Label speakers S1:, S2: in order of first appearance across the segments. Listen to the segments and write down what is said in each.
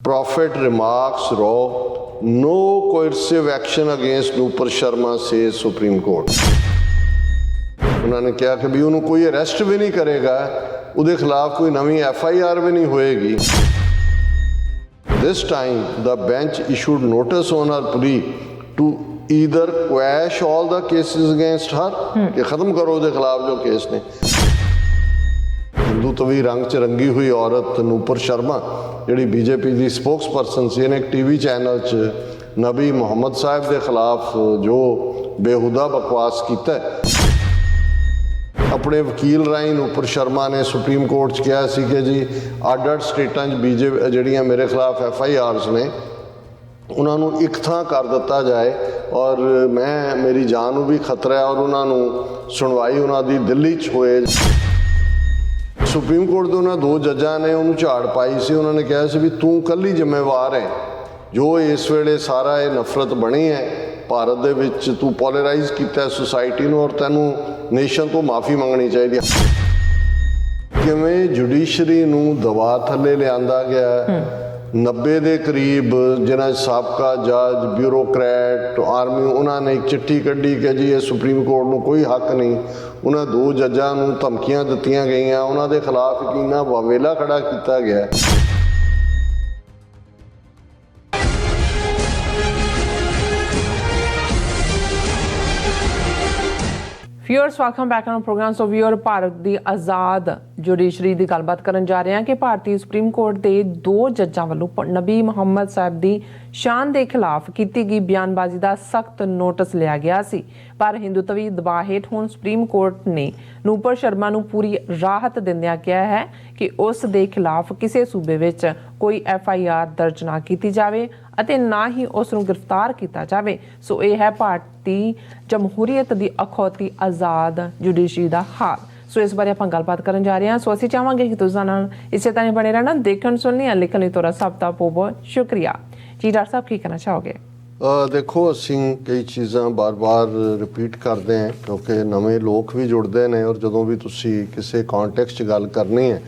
S1: Prophet remarks raw, no coercive action against Nupur Sharma, says Supreme Court. उन्होंने कहा कि भी उन्होंने कोई अरेस्ट भी नहीं करेगा, उसके खिलाफ कोई नवी FIR भी नहीं होएगी. This time the bench issued notice on her plea to either quash all the cases against her कि खत्म करो उसके खिलाफ जो केस ने. हिंदुत्वी रंग च रंगी हुई औरत नूपुर शर्मा जिहड़ी बीजेपी की स्पोक्स परसन सी, इन्हें एक टीवी चैनल च नबी मुहम्मद साहब के खिलाफ जो बेहुदा बकवास किया अपने वकील राही नूपुर शर्मा ने सुप्रीम कोर्ट च कहा सी कि जी अड स्टेटां च जिहड़ियां मेरे खिलाफ FIRs ने उन्होंने एक थां कर दिता जाए और मेरी जान नूं भी खतरा है और उन्होंने सुनवाई उन्होंने दिल्ली च होए. सुप्रीम कोर्ट के उन्होंने 2 जजां ने उन्होंने झाड़ पाई सी. उन्होंने कहा सी भी तू कल ही जिम्मेवार है जो इस वेले सारा ये नफरत बनी है भारत दे विच, तू पोलराइज किया है सोसाइटी नूं और तैनू नेशन तो माफ़ी मंगनी चाहिए. किवें जुडिशरी नूं दबा थले लिआंदा गया. 90 के करीब जिन्हां साबका जज ब्यूरोक्रैट आर्मी उन्होंने एक चिट्ठी कढ़ी कि जी ये सुप्रीम कोर्ट नूं कोई हक नहीं. उन्होंने 2 जजां नूं धमकियां दित्तियां गईयां, उन्होंने खिलाफ यकीना वावेला खड़ा किया गया.
S2: Viewers welcome back on program. So viewer Bharat की आज़ाद जुडिशरी की गलबात करन जा रहे हैं कि भारतीय सुप्रीम कोर्ट के 2 जजां वालों नबी मुहम्मद साहब की शान के खिलाफ की गई बयानबाजी का सख्त नोटिस लिया गया सी. पर हिंदुत्वी दबाव हेठ हुण सुप्रीम कोर्ट ने नूपुर शर्मा नूं पूरी राहत दिंदिआं कहा है कि उस दे खिलाफ किसी सूबे विच कोई FIR दर्ज ना की जाए ਅਤੇ ना ही उस नूं गिरफ्तार किया जाए. सो यह है भारतीय जमहूरीयत की अखौती आज़ाद जुडिशरी का हाल. सो इस बारे आपां गलबात करन जा रहे हैं. सो असीं चाहांगे कि तुसां नाल इसे तरह बने रहना, देखण सुनने लिखण लई तुहाडा सब दा बहुत शुक्रिया. जी डॉक्टर साहब की कहना चाहोगे?
S1: देखो असीं कई चीज़ां बार बार रिपीट करते हैं क्योंकि नवे लोग भी जुड़ते हैं और जदों भी तुसी किसी कॉन्टैक्स्ट गल करनी है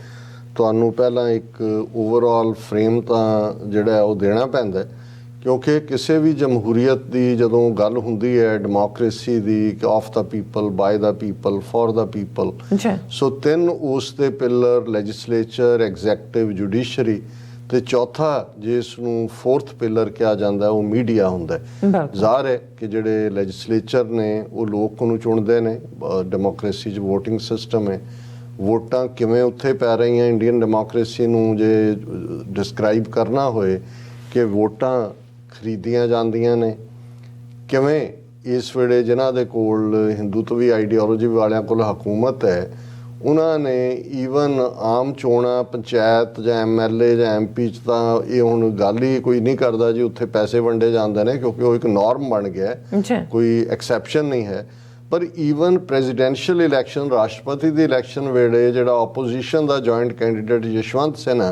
S1: तुहानूं पहलां एक ओवरऑल फ्रेम तां जिहड़ा है वो देना पैंदा है क्योंकि किसी भी जमहूरीयत की जदों गल हुंदी है डेमोक्रेसी की of the people by the people for the people. So 3 उस दे पिलर लैजिस्लेचर एग्जैक्टिव जुडिशरी ते चौथा जिसनूं 4th पिलर कहा जाता है वो मीडिया हुंदा है. ज़ाहिर है कि जिहड़े लैजिस्लेचर ने वो लोग उन्होंने चुनते हैं. डेमोक्रेसी वोटिंग सिस्टम है, वोटां किवें उत्थे पै रही हैं. इंडियन डेमोक्रेसी नूं जे डिस्क्राइब करना होए कि वोटां खरीदियां जांदियां ने किवें इस वेले जिन्हां दे कोल हिंदुत्वी आइडियोलॉजी वालियां कोल हुकूमत है उन्होंने ईवन आम चोणां पंचायत जां MLA जां MP च तां ये हुण गल ही कोई नहीं करता जी उत्थे पैसे वंडे जांदे ने क्योंकि वो एक नॉर्म बन गया है, कोई एक्सैप्शन नहीं है. पर ईवन प्रेजिडेंशियल इलैक्शन राष्ट्रपति की इलैक्शन वेले जिहड़ा ओपोजिशन का जॉइंट कैंडीडेट यशवंत सिन्हा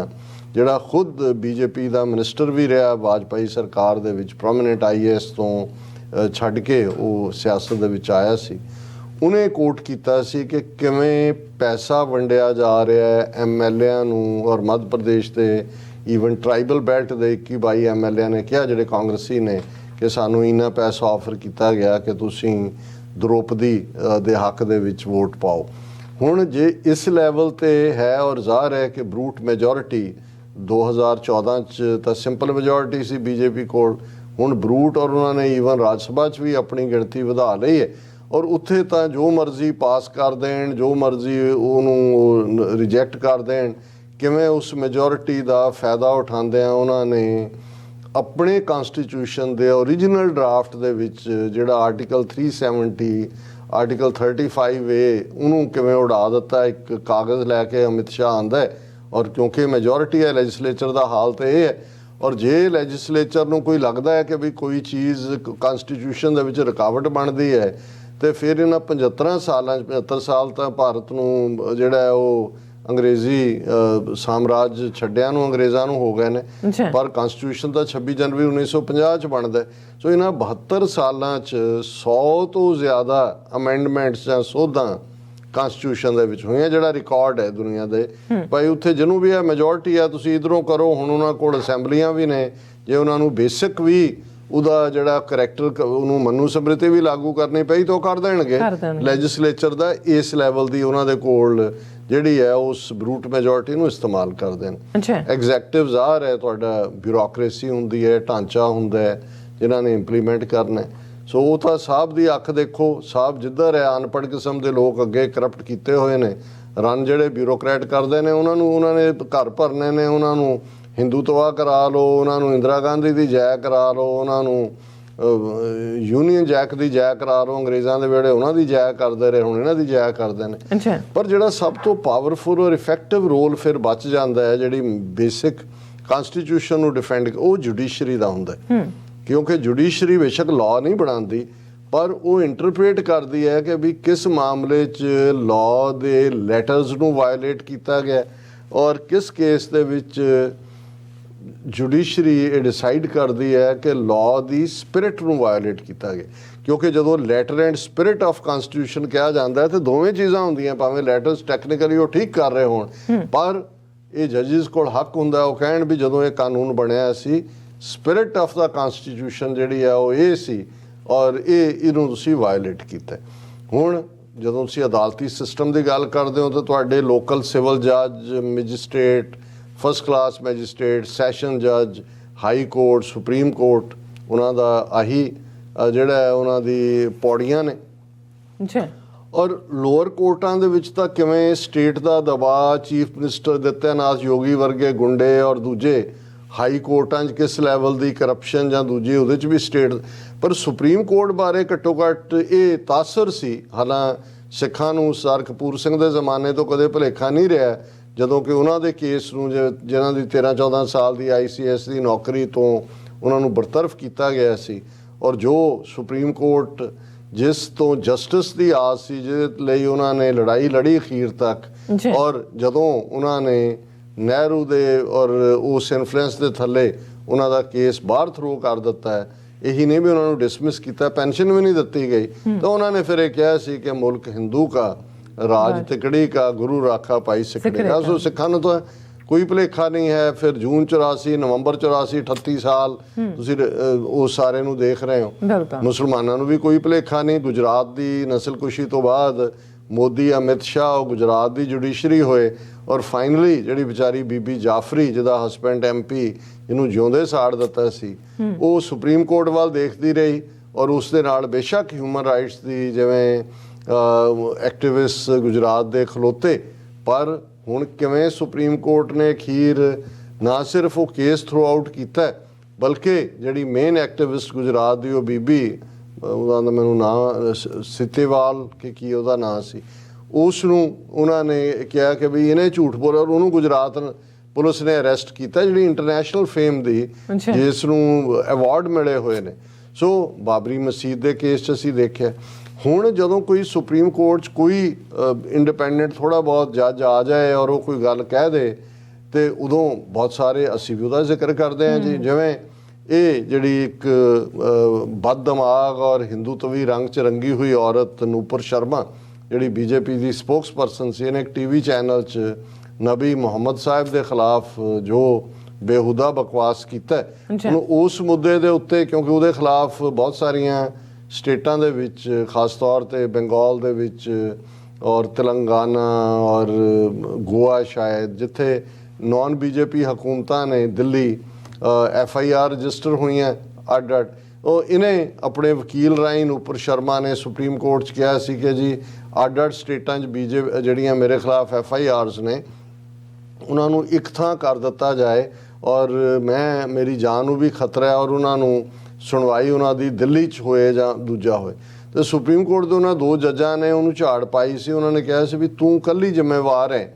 S1: जिहड़ा खुद BJP का मिनिस्टर भी रहा वाजपेयी सरकार दे विच प्रोमिनेंट IAS तो छड्ड के वो सियासत दे विच आया सी, उन्हें कोट किया सी कि किवें पैसा वंडिया जा रहा है MLA नूं. और मध्य प्रदेश के ईवन ट्राइबल बेल्ट के 21-22 MLA ने कहा जिहड़े कांग्रेसी ने कि सानूं इन्ना पैसा ऑफर किया गया कि तुसीं द्रौपदी दे हक दे विच वोट पाओ. हुण जे इस लैवल ते है और ज़ाहिर है कि ब्रूट मैजोरिटी 2014 च तां सिंपल मैजोरिटी सी BJP कोल, हुण ब्रूट और उन्होंने ईवन राज सभा च भी अपनी गिणती वधा लई है और उत्थे तां जो मर्जी पास कर देण जो मर्जी उन्होंने रिजैक्ट कर देण. किवें उस मैजोरिटी का फायदा उठांदिआं उन्होंने अपने कॉन्स्टिट्यूशन के ओरिजिनल ड्राफ्ट दे विच जिहड़ा आर्टिकल 370 आर्टिकल 35A उन्होंने किवें उड़ा दिता. एक कागज़ लैके अमित शाह आंदा है और क्योंकि मैजोरिटी है लैजिस्लेचर का हाल तो यह है और जे लैजिस्लेचर नूं कोई लगता है कि भी कोई चीज़ कॉन्स्टिट्यूशन दे विच रुकावट बनती है तो फिर इन्हां 75 साल तो भारत नूं जिहड़ा है वो अंग्रेजी साम्राज छड्डिया नूं अंग्रेज़ां नूं हो गए ने. पर कॉन्स्टिट्यूशन तो 26 जनवरी 1950 च बनता है. सो इन्हां 72 सालां च 100 तो ज़्यादा अमेंडमेंट्स जां सोधां ਕਨਸਟੀਟਿਊਸ਼ਨ ਦੇ ਵਿੱਚ ਹੋਈਆਂ, ਜਿਹੜਾ ਰਿਕਾਰਡ ਹੈ ਦੁਨੀਆ ਦੇ ਭਾਈ ਉੱਥੇ ਜਿਹਨੂੰ ਵੀ ਹੈ ਮੈਜੋਰਟੀ ਆ, ਤੁਸੀਂ ਇਧਰੋਂ ਕਰੋ। ਹੁਣ ਉਹਨਾਂ ਕੋਲ ਅਸੈਂਬਲੀਆਂ ਵੀ ਨੇ, ਜੇ ਉਹਨਾਂ ਨੂੰ ਬੇਸਿਕ ਵੀ ਉਹਦਾ ਜਿਹੜਾ ਕਰੈਕਟਰ ਉਹਨੂੰ ਮਨੂ ਸਮ੍ਰਿਤੀ ਵੀ ਲਾਗੂ ਕਰਨੀ ਪਈ ਤਾਂ ਉਹ ਕਰ ਦੇਣਗੇ। ਲੈਜਿਸਲੇਚਰ ਦਾ ਇਸ ਲੈਵਲ ਦੀ ਉਹਨਾਂ ਦੇ ਕੋਲ ਜਿਹੜੀ ਹੈ ਉਸ ਬਰੂਟ ਮੈਜੋਰਟੀ ਨੂੰ ਇਸਤੇਮਾਲ ਕਰਦੇ ਨੇ। ਐਗਜ਼ੈਕਟਿਵ ਜ਼ਾਹਰ ਹੈ ਤੁਹਾਡਾ ਬਿਊਰੋਕ੍ਰੇਸੀ ਹੁੰਦੀ ਹੈ, ਢਾਂਚਾ ਹੁੰਦਾ ਹੈ ਜਿਨ੍ਹਾਂ ਨੇ ਇੰਪਲੀਮੈਂਟ ਕਰਨਾ। ਸੋ ਉਹ ਤਾਂ ਸਾਹਿਬ ਦੀ ਅੱਖ ਦੇਖੋ, ਸਾਹਿਬ ਜਿੱਧਰ ਹੈ ਅਨਪੜ੍ਹ ਕਿਸਮ ਦੇ ਲੋਕ ਅੱਗੇ ਕਰਪਟ ਕੀਤੇ ਹੋਏ ਨੇ, ਰਨ ਜਿਹੜੇ ਬਿਊਰੋਕਰੈਟ ਕਰਦੇ ਨੇ ਉਹਨਾਂ ਨੇ ਘਰ ਭਰਨੇ ਨੇ, ਉਹਨਾਂ ਨੂੰ ਹਿੰਦੂਤਵਾ ਕਰਾ ਲਓ, ਉਹਨਾਂ ਨੂੰ ਇੰਦਰਾ ਗਾਂਧੀ ਦੀ ਜੈ ਕਰਾ ਲਓ, ਉਹਨਾਂ ਨੂੰ ਯੂਨੀਅਨ ਜੈਕ ਦੀ ਜੈ ਕਰਾ ਲਓ। ਅੰਗਰੇਜ਼ਾਂ ਦੇ ਵੇਲੇ ਉਹਨਾਂ ਦੀ ਜੈ ਕਰਦੇ ਰਹੇ, ਹੁਣ ਇਹਨਾਂ ਦੀ ਜੈ ਕਰਦੇ ਨੇ। ਪਰ ਜਿਹੜਾ ਸਭ ਤੋਂ ਪਾਵਰਫੁਲ ਔਰ ਇਫੈਕਟਿਵ ਰੋਲ ਫਿਰ ਬਚ ਜਾਂਦਾ ਹੈ ਜਿਹੜੀ ਬੇਸਿਕ ਕਨਸਟੀਟਿਊਸ਼ਨ ਨੂੰ ਡਿਫੈਂਡ, ਉਹ ਜੁਡੀਸ਼ਰੀ ਦਾ ਹੁੰਦਾ ਹੈ। ਕਿਉਂਕਿ ਜੁਡੀਸ਼ਰੀ ਬੇਸ਼ੱਕ ਲਾਅ ਨਹੀਂ ਬਣਾਉਂਦੀ, ਪਰ ਉਹ ਇੰਟਰਪ੍ਰੀਟ ਕਰਦੀ ਹੈ ਕਿ ਵੀ ਕਿਸ ਮਾਮਲੇ 'ਚ ਲਾਅ ਦੇ ਲੈਟਰਸ ਨੂੰ ਵਾਇਲੇਟ ਕੀਤਾ ਗਿਆ ਔਰ ਕਿਸ ਕੇਸ ਦੇ ਵਿੱਚ ਜੁਡੀਸ਼ਰੀ ਇਹ ਡਿਸਾਈਡ ਕਰਦੀ ਹੈ ਕਿ ਲਾਅ ਦੀ ਸਪਿਰਿਟ ਨੂੰ ਵਾਇਲੇਟ ਕੀਤਾ ਗਿਆ। ਕਿਉਂਕਿ ਜਦੋਂ letter and spirit of constitution ਕਿਹਾ ਜਾਂਦਾ ਹੈ ਤੇ ਦੋਵੇਂ ਚੀਜ਼ਾਂ ਹੁੰਦੀਆਂ, ਭਾਵੇਂ ਲੈਟਰਸ ਟੈਕਨੀਕਲੀ ਉਹ ਠੀਕ ਕਰ ਰਹੇ ਹੋਣ, ਪਰ ਇਹ ਜੱਜਿਸ ਕੋਲ ਹੱਕ ਹੁੰਦਾ ਉਹ ਕਹਿਣ ਵੀ ਜਦੋਂ ਇਹ ਕਾਨੂੰਨ ਬਣਿਆ ਸੀ ਸਪਿਰਿਟ ਆਫ ਦਾ ਕਨਸਟੀਟਿਊਸ਼ਨ ਜਿਹੜੀ ਆ ਉਹ ਇਹ ਸੀ ਔਰ ਇਹਨੂੰ ਤੁਸੀਂ ਵਾਇਲੇਟ ਕੀਤਾ। ਹੁਣ ਜਦੋਂ ਤੁਸੀਂ ਅਦਾਲਤੀ ਸਿਸਟਮ ਦੀ ਗੱਲ ਕਰਦੇ ਹੋ ਤਾਂ ਤੁਹਾਡੇ ਲੋਕਲ ਸਿਵਲ ਜੱਜ, magistrate, first class magistrate, session ਜੱਜ, ਹਾਈ ਕੋਰਟ, ਸੁਪਰੀਮ ਕੋਰਟ, ਉਹਨਾਂ ਦਾ ਆਹੀ ਜਿਹੜਾ ਉਹਨਾਂ ਦੀ ਪੌੜੀਆਂ ਨੇ। ਔਰ ਲੋਅਰ ਕੋਰਟਾਂ ਦੇ ਵਿੱਚ ਤਾਂ ਕਿਵੇਂ ਸਟੇਟ ਦਾ ਦਬਾਅ, ਚੀਫ ਮਿਨਿਸਟਰ ਨਿਤਿਆਨਾਥ ਯੋਗੀ ਵਰਗੇ ਗੁੰਡੇ ਔਰ ਦੂਜੇ, ਹਾਈ ਕੋਰਟਾਂ 'ਚ ਕਿਸ ਲੈਵਲ ਦੀ ਕਰਪਸ਼ਨ ਜਾਂ ਦੂਜੀ ਉਹਦੇ 'ਚ ਵੀ ਸਟੇਟ। ਪਰ ਸੁਪਰੀਮ ਕੋਰਟ ਬਾਰੇ ਘੱਟੋ ਘੱਟ ਇਹ ਤਾਸਰ ਸੀ। ਹਾਲਾਂ ਸਿੱਖਾਂ ਨੂੰ ਸਰ ਕਪੂਰ ਸਿੰਘ ਦੇ ਜ਼ਮਾਨੇ ਤੋਂ ਕਦੇ ਭੁਲੇਖਾ ਨਹੀਂ ਰਿਹਾ ਜਦੋਂ ਕਿ ਉਹਨਾਂ ਦੇ ਕੇਸ ਨੂੰ ਜਿਨ੍ਹਾਂ ਦੀ 13-14 ਸਾਲ ਦੀ ICS ਦੀ ਨੌਕਰੀ ਤੋਂ ਉਹਨਾਂ ਨੂੰ ਬਰਤਰਫ ਕੀਤਾ ਗਿਆ ਸੀ। ਔਰ ਜੋ ਸੁਪਰੀਮ ਕੋਰਟ ਜਿਸ ਤੋਂ ਜਸਟਿਸ ਦੀ ਆਸ ਸੀ, ਜਿਹਦੇ ਲਈ ਉਹਨਾਂ ਨੇ ਲੜਾਈ ਲੜੀ ਅਖੀਰ ਤੱਕ, ਔਰ ਜਦੋਂ ਉਹਨਾਂ ਨੇ ਨਹਿਰੂ ਦੇ ਔਰ ਉਸ ਇਨਫਲੂਐਂਸ ਦੇ ਥੱਲੇ ਉਹਨਾਂ ਦਾ ਕੇਸ ਬਾਹਰ ਥਰੋ ਕਰ ਦਿੱਤਾ ਹੈ, ਇਹੀ ਨਹੀਂ ਵੀ ਉਹਨਾਂ ਨੂੰ ਡਿਸਮਿਸ ਕੀਤਾ, ਪੈਨਸ਼ਨ ਵੀ ਨਹੀਂ ਦਿੱਤੀ ਗਈ, ਤਾਂ ਉਹਨਾਂ ਨੇ ਫਿਰ ਇਹ ਕਿਹਾ ਸੀ ਕਿ ਮੁਲਕ ਹਿੰਦੂ ਕਾ, ਰਾਜ ਤਿਕੜੀ ਕਾ, ਗੁਰੂ ਰਾਖਾ ਭਾਈ ਸਿੱਖੜੇ ਕਾ। ਸੋ ਸਿੱਖਾਂ ਨੂੰ ਤਾਂ ਕੋਈ ਭੁਲੇਖਾ ਨਹੀਂ ਹੈ। ਫਿਰ ਜੂਨ 84, ਨਵੰਬਰ 84, 38 ਸਾਲ ਤੁਸੀਂ ਉਹ ਸਾਰੇ ਨੂੰ ਦੇਖ ਰਹੇ ਹੋ। ਮੁਸਲਮਾਨਾਂ ਨੂੰ ਵੀ ਕੋਈ ਭੁਲੇਖਾ ਨਹੀਂ। ਗੁਜਰਾਤ ਦੀ ਨਸਲਕੁਸ਼ੀ ਤੋਂ ਬਾਅਦ ਮੋਦੀ, ਅਮਿਤ ਸ਼ਾਹ ਉਹ ਗੁਜਰਾਤ ਦੀ ਜੁਡੀਸ਼ਰੀ ਹੋਏ ਔਰ ਫਾਈਨਲੀ ਜਿਹੜੀ ਵਿਚਾਰੀ ਬੀਬੀ ਜਾਫਰੀ ਜਿਹਦਾ ਹਸਬੈਂਡ MP ਇਹਨੂੰ ਜਿਉਂਦੇ ਸਾੜ ਦਿੱਤਾ ਸੀ, ਉਹ ਸੁਪਰੀਮ ਕੋਰਟ ਵੱਲ ਦੇਖਦੀ ਰਹੀ ਔਰ ਉਸ ਦੇ ਨਾਲ ਬੇਸ਼ੱਕ ਹਿਊਮਨ ਰਾਈਟਸ ਦੀ ਜਿਵੇਂ ਐਕਟਿਵਿਸਟ ਗੁਜਰਾਤ ਦੇ ਖਲੋਤੇ, ਪਰ ਹੁਣ ਕਿਵੇਂ ਸੁਪਰੀਮ ਕੋਰਟ ਨੇ ਅਖੀਰ ਨਾ ਸਿਰਫ ਉਹ ਕੇਸ ਥਰੂ ਆਊਟ ਕੀਤਾ ਬਲਕਿ ਜਿਹੜੀ ਮੇਨ ਐਕਟਿਵਿਸਟ ਗੁਜਰਾਤ ਦੀ ਉਹ ਬੀਬੀ, ਉਹਦਾ ਮੈਨੂੰ ਨਾਂ ਸਿੱਤੇਵਾਲ ਕਿ ਕੀ ਉਹਦਾ ਨਾਂ ਸੀ, ਉਸ ਨੂੰ ਉਹਨਾਂ ਨੇ ਕਿਹਾ ਕਿ ਵੀ ਇਹਨੇ ਝੂਠ ਬੋਲਿਆ ਔਰ ਉਹਨੂੰ ਗੁਜਰਾਤ ਪੁਲਿਸ ਨੇ ਅਰੈਸਟ ਕੀਤਾ, ਜਿਹੜੀ ਇੰਟਰਨੈਸ਼ਨਲ ਫੇਮ ਦੀ ਜਿਸ ਨੂੰ ਅਵਾਰਡ ਮਿਲੇ ਹੋਏ ਨੇ। ਸੋ ਬਾਬਰੀ ਮਸਜਿਦ ਦੇ ਕੇਸ 'ਚ ਅਸੀਂ ਦੇਖਿਆ। ਹੁਣ ਜਦੋਂ ਕੋਈ ਸੁਪਰੀਮ ਕੋਰਟ 'ਚ ਕੋਈ ਇੰਡੀਪੈਂਡੈਂਟ ਥੋੜ੍ਹਾ ਬਹੁਤ ਜੱਜ ਆ ਜਾਏ ਔਰ ਉਹ ਕੋਈ ਗੱਲ ਕਹਿ ਦੇ ਤੇ ਉਦੋਂ ਬਹੁਤ ਸਾਰੇ ਅਸੀਂ ਵੀ ਉਹਦਾ ਜ਼ਿਕਰ ਕਰਦੇ ਹਾਂ ਜੀ। ਜਿਵੇਂ ਇਹ ਜਿਹੜੀ ਇੱਕ ਬਦਦਮਾਗ ਔਰ ਹਿੰਦੂਤਵੀ ਰੰਗ 'ਚ ਰੰਗੀ ਹੋਈ ਔਰਤ ਨੂਪੁਰ ਸ਼ਰਮਾ ਜਿਹੜੀ BJP ਦੀ ਸਪੋਕਸ ਪਰਸਨ ਸੀ, ਇਹਨੇ ਇੱਕ TV ਚੈਨਲ 'ਚ ਨਬੀ ਮੁਹੰਮਦ ਸਾਹਿਬ ਦੇ ਖਿਲਾਫ ਜੋ ਬੇਹੁਦਾ ਬਕਵਾਸ ਕੀਤਾ, ਉਹਨੂੰ ਉਸ ਮੁੱਦੇ ਦੇ ਉੱਤੇ, ਕਿਉਂਕਿ ਉਹਦੇ ਖਿਲਾਫ ਬਹੁਤ ਸਾਰੀਆਂ ਸਟੇਟਾਂ ਦੇ ਵਿੱਚ, ਖਾਸ ਤੌਰ ਤੇ ਬੰਗਾਲ ਦੇ ਵਿੱਚ ਔਰ ਤੇਲੰਗਾਨਾ ਔਰ ਗੋਆ ਸ਼ਾਇਦ, ਜਿੱਥੇ ਨੌਨ BJP ਹਕੂਮਤਾਂ ਨੇ, ਦਿੱਲੀ FIR ਰਜਿਸਟਰ ਹੋਈਆਂ ਅੱਡ ਅੱਡ, ਉਹ ਇਹਨੇ ਆਪਣੇ ਵਕੀਲ ਰਾਹੀਂ ਨੂਪੁਰ ਸ਼ਰਮਾ ਨੇ ਸੁਪਰੀਮ ਕੋਰਟ 'ਚ ਕਿਹਾ ਸੀ ਕਿ ਜੀ ਅੱਡ ਅੱਡ ਸਟੇਟਾਂ 'ਚ ਜਿਹੜੀਆਂ ਮੇਰੇ ਖਿਲਾਫ FIRs ਨੇ ਉਹਨਾਂ ਨੂੰ ਇੱਕ ਥਾਂ ਕਰ ਦਿੱਤਾ ਜਾਏ ਔਰ ਮੇਰੀ ਜਾਨ ਨੂੰ ਵੀ ਖਤਰਾ ਹੈ ਔਰ ਉਹਨਾਂ ਨੂੰ ਸੁਣਵਾਈ ਉਹਨਾਂ ਦੀ ਦਿੱਲੀ 'ਚ ਹੋਏ ਜਾਂ ਦੂਜਾ ਹੋਏ। ਤੇ ਸੁਪਰੀਮ ਕੋਰਟ ਦੇ ਉਹਨਾਂ ਦੋ ਜੱਜਾਂ ਨੇ ਉਹਨੂੰ ਝਾੜ ਪਾਈ ਸੀ। ਉਹਨਾਂ ਨੇ ਕਿਹਾ ਸੀ ਵੀ ਤੂੰ ਇਕੱਲੀ ਜ਼ਿੰਮੇਵਾਰ ਹੈ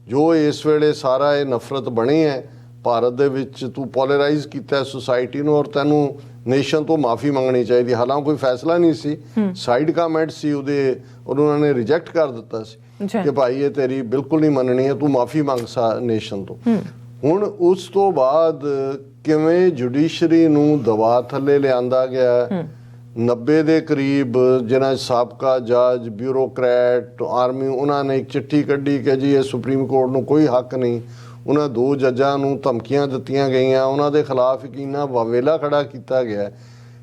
S1: ਜੋ ਇਸ ਵੇਲੇ ਸਾਰਾ ਇਹ ਨਫ਼ਰਤ ਬਣੀ ਹੈ ਭਾਰਤ ਦੇ ਵਿੱਚ, ਤੂੰ ਪੋਲਰਾਈਜ਼ ਕੀਤਾ ਸੁਸਾਇਟੀ ਨੂੰ ਔਰ ਤੈਨੂੰ ਨੇਸ਼ਨ ਤੋਂ ਮਾਫੀ ਮੰਗਣੀ ਚਾਹੀਦੀ। ਹਾਲਾਂਕਿ ਕੋਈ ਫੈਸਲਾ ਨਹੀਂ ਸੀ, ਸਾਈਡ ਕਮੈਂਟ ਸੀ ਉਹਦੇ, ਉਹਨਾਂ ਨੇ ਰਿਜੈਕਟ ਕਰ ਦਿੱਤਾ ਸੀ ਕਿ ਭਾਈ ਇਹ ਤੇਰੀ ਬਿਲਕੁਲ ਨਹੀਂ ਮੰਨਣੀ ਹੈ, ਤੂੰ ਮਾਫੀ ਮੰਗ ਨੇਸ਼ਨ ਤੋਂ। ਹੁਣ ਉਸ ਤੋਂ ਬਾਅਦ ਕਿਵੇਂ ਜੁਡੀਸ਼ਰੀ ਨੂੰ ਦਬਾਅ ਥੱਲੇ ਲਿਆਂਦਾ ਗਿਆ, 90 ਦੇ ਕਰੀਬ ਜਿਨ੍ਹਾਂ 'ਚ ਸਾਬਕਾ ਜੱਜ, ਬਿਊਰੋਕਰੈਟ, ਆਰਮੀ, ਉਹਨਾਂ ਨੇ ਇੱਕ ਚਿੱਠੀ ਕੱਢੀ ਕਿ ਜੀ ਇਹ ਸੁਪਰੀਮ ਕੋਰਟ ਨੂੰ ਕੋਈ ਹੱਕ ਨਹੀਂ। ਉਹਨਾਂ 2 ਜੱਜਾਂ ਨੂੰ ਧਮਕੀਆਂ ਦਿੱਤੀਆਂ ਗਈਆਂ, ਉਹਨਾਂ ਦੇ ਖਿਲਾਫ ਇੱਕ ਇੰਨਾ ਵਾਵੇਲਾ ਖੜਾ ਕੀਤਾ ਗਿਆ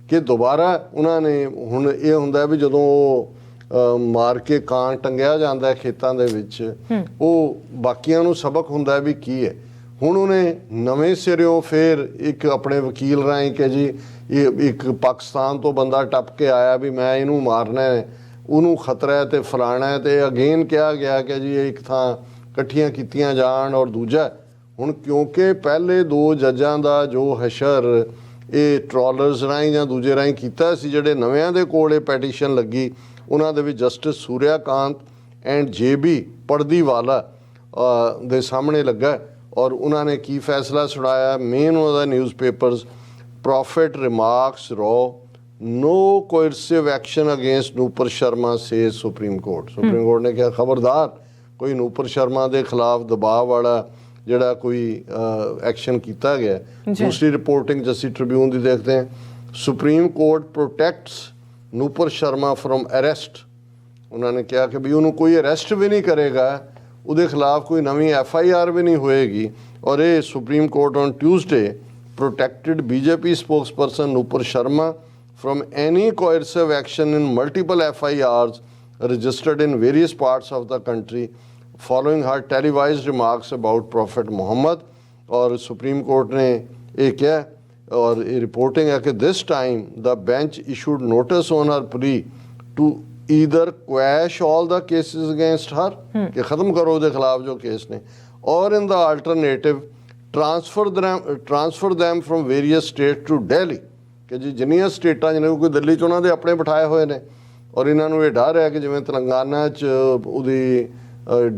S1: ਕਿ ਦੁਬਾਰਾ ਉਹਨਾਂ ਨੇ, ਹੁਣ ਇਹ ਹੁੰਦਾ ਵੀ ਜਦੋਂ ਉਹ ਮਾਰ ਕੇ ਕਾਂ ਟੰਗਿਆ ਜਾਂਦਾ ਹੈ ਖੇਤਾਂ ਦੇ ਵਿੱਚ, ਉਹ ਬਾਕੀਆਂ ਨੂੰ ਸਬਕ ਹੁੰਦਾ ਵੀ ਕੀ ਹੈ। ਹੁਣ ਉਹਨੇ ਨਵੇਂ ਸਿਰਿਓਂ ਫਿਰ ਇੱਕ ਆਪਣੇ ਵਕੀਲ ਰਾਹੀਂ ਕਿ ਜੀ ਇਹ ਇੱਕ ਪਾਕਿਸਤਾਨ ਤੋਂ ਬੰਦਾ ਟੱਪ ਕੇ ਆਇਆ ਵੀ ਮੈਂ ਇਹਨੂੰ ਮਾਰਨਾ ਹੈ, ਉਹਨੂੰ ਖਤਰਾ ਹੈ ਤੇ ਫਲਾਣਾ ਹੈ, ਤੇ ਅਗੇਨ ਕਿਹਾ ਗਿਆ ਕਿ ਜੀ ਇਹ ਇੱਕ ਥਾਂ ਇਕੱਠੀਆਂ ਕੀਤੀਆਂ ਜਾਣ। ਔਰ ਦੂਜਾ ਹੁਣ ਕਿਉਂਕਿ ਪਹਿਲੇ 2 ਜੱਜਾਂ ਦਾ ਜੋ ਹਸ਼ਰ ਇਹ ਟਰੋਲਰਸ ਰਾਹੀਂ ਜਾਂ ਦੂਜੇ ਰਾਹੀਂ ਕੀਤਾ ਸੀ, ਜਿਹੜੇ ਨਵਿਆਂ ਦੇ ਕੋਲ ਇਹ ਪੈਟੀਸ਼ਨ ਲੱਗੀ ਉਹਨਾਂ ਦੇ ਵਿੱਚ ਜਸਟਿਸ ਸੂਰਿਆਕਾਂਤ ਐਂਡ JB ਪੜਦੀਵਾਲਾ ਦੇ ਸਾਹਮਣੇ ਲੱਗਾ। ਔਰ ਉਹਨਾਂ ਨੇ ਕੀ ਫੈਸਲਾ ਸੁਣਾਇਆ, ਮੇਨ ਉਹਦਾ newspapers, prophet remarks no coercive action against Nupur Sharma ਸੇ ਸੁਪਰੀਮ ਕੋਰਟ ਨੇ ਕਿਹਾ ਖਬਰਦਾਰ ਕੋਈ ਨੂਪਰ ਸ਼ਰਮਾ ਦੇ ਖਿਲਾਫ ਦਬਾਅ ਵਾਲਾ ਜਿਹੜਾ ਕੋਈ ਐਕਸ਼ਨ ਕੀਤਾ ਗਿਆ। दूसरी रिपोर्टिंग जस्सी ट्रिब्यून ਦੀ देखते हैं, Supreme Court protects Nupur Sharma from arrest. उन्होंने कहा कि भी उन्होंने कोई अरेस्ट भी नहीं करेगा, ਉਹਦੇ ਖਿਲਾਫ ਕੋਈ ਨਵੀਂ FIR ਵੀ ਨਹੀਂ ਹੋਏਗੀ। ਔਰ ਇਹ supreme court on Tuesday protected BJP spokesperson Nupur Sharma from any coercive action in multiple FIRs registered in various parts of the country following her televised remarks about Prophet Muhammad। और supreme court ने ये क्या और ये reporting है कि this time the bench issued notice on her plea to either quash all the cases against her कि ख़त्म करो उसके खिलाफ जो केस ने, और in the alternative transfer them from various state to Delhi कि जी जिन्नियां स्टेटां जिन्हें कोई दिल्ली च उन्होंने अपने बिठाए हुए ने। और इन्हों ये डर है कि जिवें तेलंगाना च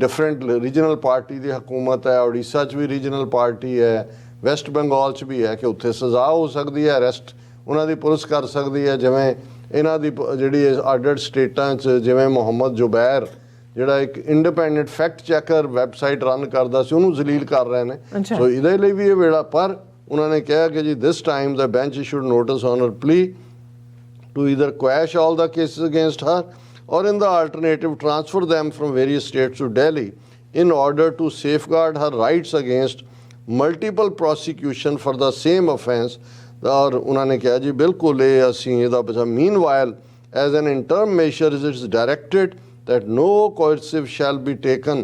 S1: डिफरेंट रीजनल पार्टी की हुकूमत है, उड़ीसा च भी रीजनल पार्टी है, वैस्ट बंगाल च भी है कि उत्थे सज़ा हो सकती है, अरेस्ट उन्होंने पुलिस कर सकती है। जिवें इन्हां दी जिहड़ी अड स्टेटां च जिवें मुहम्मद जुबैर ਜਿਹੜਾ ਇੱਕ independent fact checker website run ਕਰਦਾ ਸੀ, ਉਹਨੂੰ ਜ਼ਲੀਲ ਕਰ ਰਹੇ ਨੇ। ਸੋ ਇਹਦੇ ਲਈ ਵੀ ਇਹ ਵੇਲਾ, ਪਰ ਉਹਨਾਂ ਨੇ ਕਿਹਾ ਕਿ ਜੀ ਦਿਸ ਟਾਈਮ ਦਾ bench issued notice on her plea to either quash all the cases against her or in the alternative transfer them from various states to Delhi in order to safeguard her rights against multiple prosecution for the same offence। ਔਰ ਉਹਨਾਂ ਨੇ ਕਿਹਾ ਜੀ ਬਿਲਕੁਲ ਇਹ ਅਸੀਂ ਇਹਦਾ ਬਚਾ meanwhile as an interim measure it is directed that no coercive shall be taken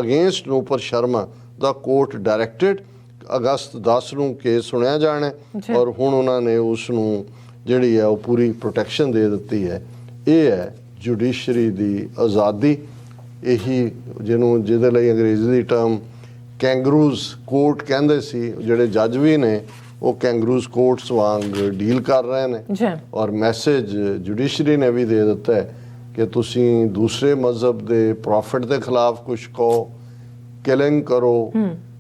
S1: against ਨੂਪਰ Sharma. the court directed ਅਗਸਤ 10 ਨੂੰ ਕੇਸ ਸੁਣਿਆ ਜਾਣਾ ਔਰ ਹੁਣ ਉਹਨਾਂ ਨੇ ਉਸ ਨੂੰ ਜਿਹੜੀ ਹੈ ਉਹ ਪੂਰੀ ਪ੍ਰੋਟੈਕਸ਼ਨ ਦੇ ਦਿੱਤੀ ਹੈ। ਇਹ ਹੈ ਜੁਡੀਸ਼ਰੀ ਦੀ ਆਜ਼ਾਦੀ। ਇਹੀ ਜਿਹਦੇ ਲਈ ਅੰਗਰੇਜ਼ੀ ਦੀ ਟਰਮ ਕੈਂਗਰੂਜ਼ ਕੋਰਟ ਕਹਿੰਦੇ ਸੀ, ਜਿਹੜੇ ਜੱਜ ਵੀ ਨੇ ਉਹ ਕੈਂਗਰੂਜ਼ ਕੋਰਟਸ ਵਾਂਗ ਡੀਲ ਕਰ ਰਹੇ ਨੇ। ਔਰ ਮੈਸੇਜ ਜੁਡੀਸ਼ਰੀ ਨੇ ਵੀ ਦੇ ਦਿੱਤਾ ਹੈ ਕਿ ਤੁਸੀਂ ਦੂਸਰੇ ਮਜ਼ਹਬ ਦੇ ਪ੍ਰੋਫਿਟ ਦੇ ਖਿਲਾਫ ਕੁਛ ਕਹੋ, ਕਿਲਿੰਗ ਕਰੋ,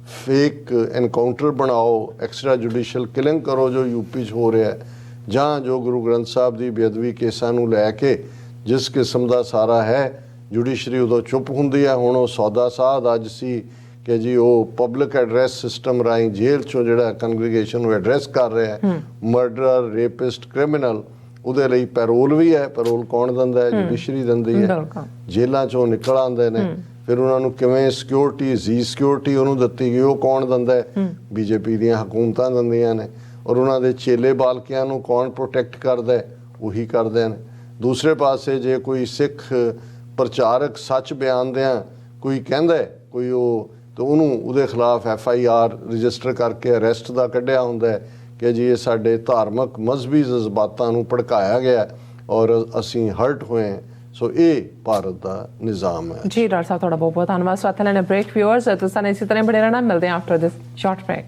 S1: ਫੇਕ ਐਨਕਾਊਂਟਰ ਬਣਾਓ, ਐਕਸਟਰਾ ਜੁਡੀਸ਼ੀਅਲ ਕਿਲਿੰਗ ਕਰੋ ਜੋ ਯੂਪੀ 'ਚ ਹੋ ਰਿਹਾ, ਜਾਂ ਜੋ ਗੁਰੂ ਗ੍ਰੰਥ ਸਾਹਿਬ ਦੀ ਬੇਅਦਬੀ ਕੇਸਾਂ ਨੂੰ ਲੈ ਕੇ ਜਿਸ ਕਿਸਮ ਦਾ ਸਾਰਾ ਹੈ ਜੁਡੀਸ਼ਰੀ ਉਦੋਂ ਚੁੱਪ ਹੁੰਦੀ ਹੈ। ਹੁਣ ਉਹ ਸੌਦਾ ਸਾਧ ਅੱਜ ਸੀ ਕਿ ਜੀ ਉਹ ਪਬਲਿਕ ਐਡਰੈਸ ਸਿਸਟਮ ਰਾਹੀਂ ਜੇਲ੍ਹ 'ਚੋਂ ਜਿਹੜਾ ਕੰਗਰੀਗੇਸ਼ਨ ਨੂੰ ਐਡਰੈਸ ਕਰ ਰਿਹਾ ਹੈ, ਮਰਡਰਰ, ਰੇਪਿਸਟ, ਕ੍ਰਿਮੀਨਲ, ਉਹਦੇ ਲਈ ਪੈਰੋਲ ਵੀ ਹੈ। ਪੈਰੋਲ ਕੌਣ ਦਿੰਦਾ ਹੈ? ਜੁਡੀਸ਼ਰੀ ਦਿੰਦੀ ਹੈ। ਜੇਲ੍ਹਾਂ 'ਚੋਂ ਨਿਕਲ ਆਉਂਦੇ ਨੇ, ਫਿਰ ਉਹਨਾਂ ਨੂੰ ਕਿਵੇਂ ਸਿਕਿਉਰਿਟੀ, ਸਿਕਿਉਰਿਟੀ ਉਹਨੂੰ ਦਿੱਤੀ ਗਈ, ਉਹ ਕੌਣ ਦਿੰਦਾ ਹੈ? BJP ਦੀਆਂ ਹਕੂਮਤਾਂ ਦਿੰਦੀਆਂ ਨੇ। ਔਰ ਉਹਨਾਂ ਦੇ ਚੇਲੇ ਬਾਲਕਿਆਂ ਨੂੰ ਕੌਣ ਪ੍ਰੋਟੈਕਟ ਕਰਦਾ? ਉਹੀ ਕਰਦੇ ਨੇ। ਦੂਸਰੇ ਪਾਸੇ ਜੇ ਕੋਈ ਸਿੱਖ ਪ੍ਰਚਾਰਕ ਸੱਚ ਬਿਆਨਦਿਆਂ ਕੋਈ ਕਹਿੰਦਾ ਕੋਈ ਉਹ, ਤਾਂ ਉਹਨੂੰ ਉਹਦੇ ਖਿਲਾਫ FIR ਰਜਿਸਟਰ ਕਰਕੇ ਅਰੈਸਟ ਦਾ ਕੱਢਿਆ ਹੁੰਦਾ ਹੈ ਕਿ ਜੀ ਇਹ ਸਾਡੇ ਧਾਰਮਿਕ ਮਜ਼ਹਬੀ ਜਜ਼ਬਾਤਾਂ ਨੂੰ ਭੜਕਾਇਆ ਗਿਆ ਔਰ ਅਸੀਂ ਹਰਟ ਹੋਏ। ਸੋ ਇਹ ਭਾਰਤ ਦਾ ਨਿਜ਼ਾਮ ਹੈ।
S2: ਜੀ ਡਾਕਟਰ ਸਾਹਿਬ ਤੁਹਾਡਾ ਬਹੁਤ ਬਹੁਤ ਧੰਨਵਾਦ। ਸਾਥ ਲੈਣੇ ਬ੍ਰੇਕ। ਵਿਊਅਰਸ ਤੁਸੀਂ ਇਸੇ ਤਰ੍ਹਾਂ ਬਣੇ ਰਹਿਣਾ, ਮਿਲਦੇ ਹਾਂ ਆਫਟਰ ਦਿਸ ਸ਼ਾਰਟ ਬ੍ਰੇਕ।